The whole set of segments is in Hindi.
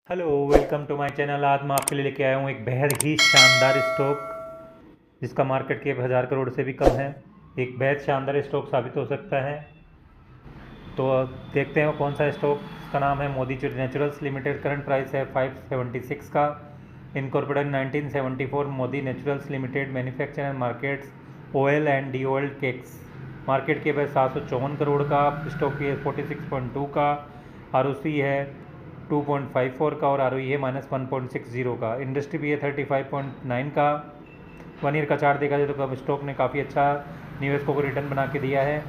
Hello, welcome to my channel. आज मैं आपके लिए लेके आया हूँ एक बेहद ही शानदार स्टॉक जिसका मार्केट कैप 1000 करोड़ से भी कम है। एक बेहद शानदार स्टॉक साबित हो सकता है। तो देखते हैं वो कौन सा स्टॉक। इसका नाम है Modi naturals limited. Current price है 576 का। Incorporated 1974। Modi naturals limited manufacture and markets oil and D oil cakes. Market cap है 754 करोड़ का। स्टॉक की है 46.2 का। आरओसी है 2.54 का और आरओई है -1.60 का। इंडस्ट्री भी है 35.9 का। 1 ईयर का चार्ट देखा जाए तो स्टॉक ने काफ़ी अच्छा निवेशकों को रिटर्न बना के दिया है।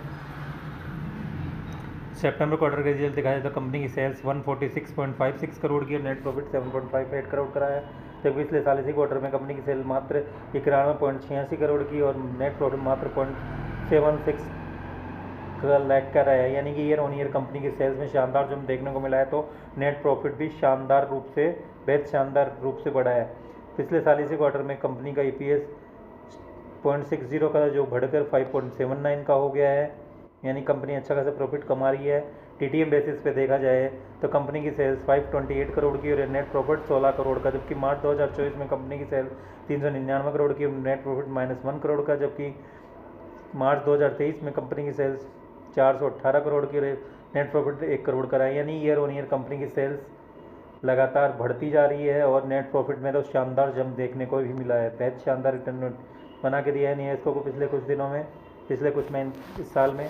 सितंबर क्वार्टर का रिजल्ट देखा जाए तो कंपनी की सेल्स 146.56 करोड़ की और नेट प्रॉफिट 7.58 करोड़ का है। जबकि पिछले साल इसी क्वार्टर में कंपनी की सेल मात्र 91.86 करोड़ की और नेट प्रॉफिट मात्र 0.76 लाख का रहा है। यानी कि ईयर ऑन ईयर कंपनी की सेल्स में शानदार जंप देखने को मिला है। तो नेट प्रॉफिट भी बेहद शानदार रूप से बढ़ा है। पिछले साल इसी क्वार्टर में कंपनी का ईपीएस 0.60 का जो बढ़कर 5.79 का हो गया है। यानी कंपनी अच्छा खासा प्रॉफिट कमा रही है। टीटीएम बेसिस पे देखा जाए तो कंपनी की सेल्स 528 करोड़ की और नेट प्रॉफिट 16 करोड़ का। जबकि मार्च 2024 में कंपनी की सेल 399 करोड़ की और नेट प्रॉफिट -1 करोड़ का। जबकि मार्च 2023 में कंपनी की सेल्स 418 करोड़ की नेट प्रॉफिट 1 करोड़ का रहा है। यानी ईयर ऑन ईयर कंपनी की सेल्स लगातार बढ़ती जा रही है और नेट प्रॉफिट में तो शानदार जंप देखने को भी मिला है। बेहद शानदार रिटर्न बना के दिया है निवेशकों को पिछले कुछ दिनों में, पिछले कुछ महीने इस साल में।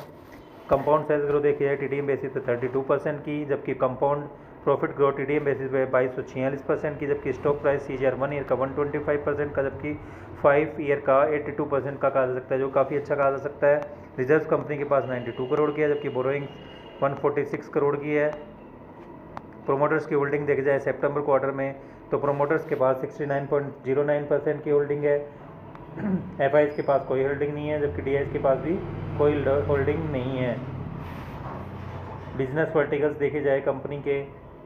कंपाउंड सेल्स ग्रोथ देखी जाए टीटीएम बेसिस पे 32% की। जबकि compound profit growth TTM basis पे 2246% की। जबकि स्टॉक प्राइस सीजीआर 1 ईयर का 125% का, जबकि 5 ईयर का 82% का कहा जा सकता है, जो काफ़ी अच्छा कहा जा सकता है। रिजर्व कंपनी के पास 92 करोड़ की है, जबकि बोरोइंग 146 करोड़ की है। प्रोमोटर्स की होल्डिंग देखी जाए सितंबर क्वार्टर में तो प्रोमोटर्स के पास 69.09% की होल्डिंग है। एफआईज के पास कोई होल्डिंग नहीं है, जबकि डीआईज के पास भी कोई होल्डिंग नहीं है। बिजनेस वर्टिकल्स देखे जाए कंपनी के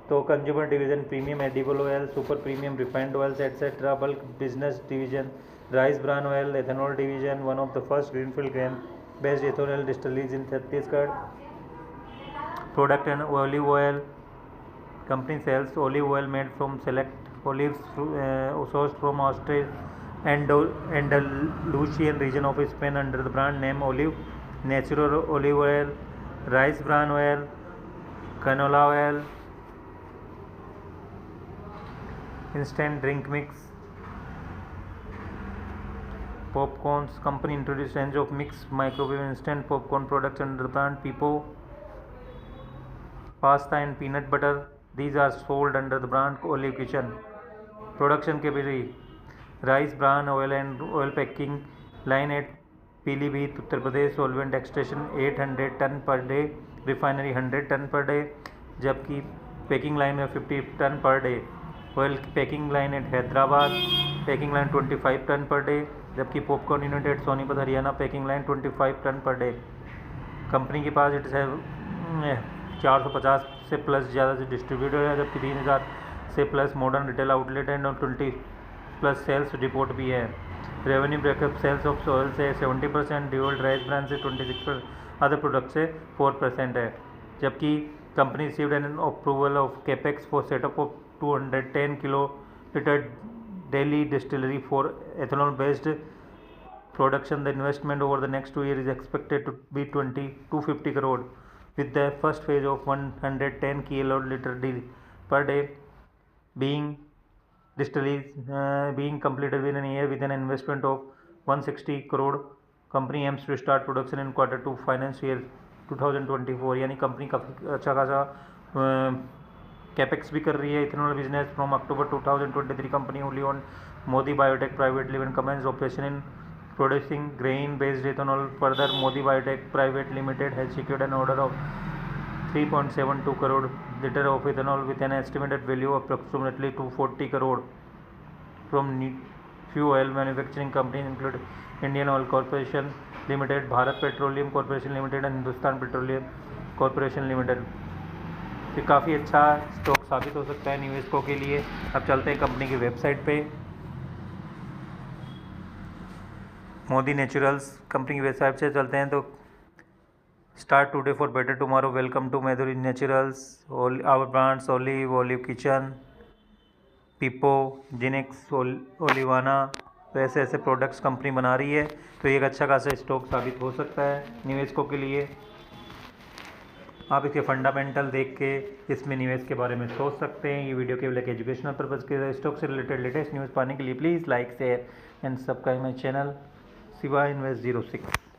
तो consumer division premium edible oil, super premium refined oils etcetera. Bulk business division rice bran oil, ethanol division one of the first greenfield grain based ethanol distilleries in Chhattisgarh. Product and olive oil company sells olive oil made from select olives sourced from Australia and Andalusian region of Spain under the brand name Olive, natural olive oil, rice bran oil, canola oil, instant drink mix, popcorns. Company introduced range of mixed microwave instant popcorn products under the brand Pipo. Pasta and peanut butter, these are sold under the brand Olive Kitchen. Production capacity rice bran oil and oil packing line at Pilibhit Uttar Pradesh. Solvent extraction 800 ton per day, refinery 100 ton per day. जबकि पैकिंग लाइन में 50 ton per day. Oil packing line at Hyderabad, packing line 25 ton per day. जबकि popcorn unit at Sonipat Haryana, packing line 25 ton per day. Company के पास 450 से प्लस ज़्यादा डिस्ट्रीब्यूटर है, जबकि 3000 से plus modern retail outlet and 20 plus sales report भी है। Revenue breakup sales of oil से 70%, ड्यूअल राइस ब्रांड से 26%, अदर प्रोडक्ट से 4% है। जबकि company received an approval of capex for setup of 210 kilo litre daily distillery for ethanol based production. The investment over the next 2 years is expected to be 250 crore, with the first phase of 110 kiloliter per day being distilleries being completed within a year with an investment of 160 crore. Company aims to start production in Q2 financial year 2024. यानी कंपनी काफ़ी अच्छा खासा कैपेक्स भी कर रही है ethanol business. From October 2023 company wholly owned Modi biotech private limited commence operation in producing grain based ethanol. Further, Modi Biotech Private Limited has secured an order of 3.72 crore liter of ethanol with an estimated value of approximately 240 crore from few oil manufacturing companies including Indian Oil Corporation Limited, Bharat Petroleum Corporation Limited and Hindustan Petroleum Corporation Limited. तो काफ़ी अच्छा स्टॉक साबित हो सकता है निवेशकों के लिए। अब चलते हैं कंपनी की वेबसाइट पे। मोदी नेचुरल्स कंपनी की वेबसाइट से चलते हैं तो start today for better tomorrow, welcome to Modi Naturals, our brands Oleev, Oleev kitchen, पीपो, जिनेक्स, ओलिवाना, तो ऐसे ऐसे प्रोडक्ट्स कंपनी बना रही है, तो ये एक अच्छा खासा स्टॉक साबित हो सकता है निवेशकों के लिए। आप इसके फंडामेंटल देख के इसमें निवेश के बारे में सोच सकते हैं। ये वीडियो केवल एक एजुकेशनल पर्पज़ के स्टॉक से रिलेटेड लेटेस्ट न्यूज़ पाने के लिए please like share and subscribe my channel Shiva invest 06।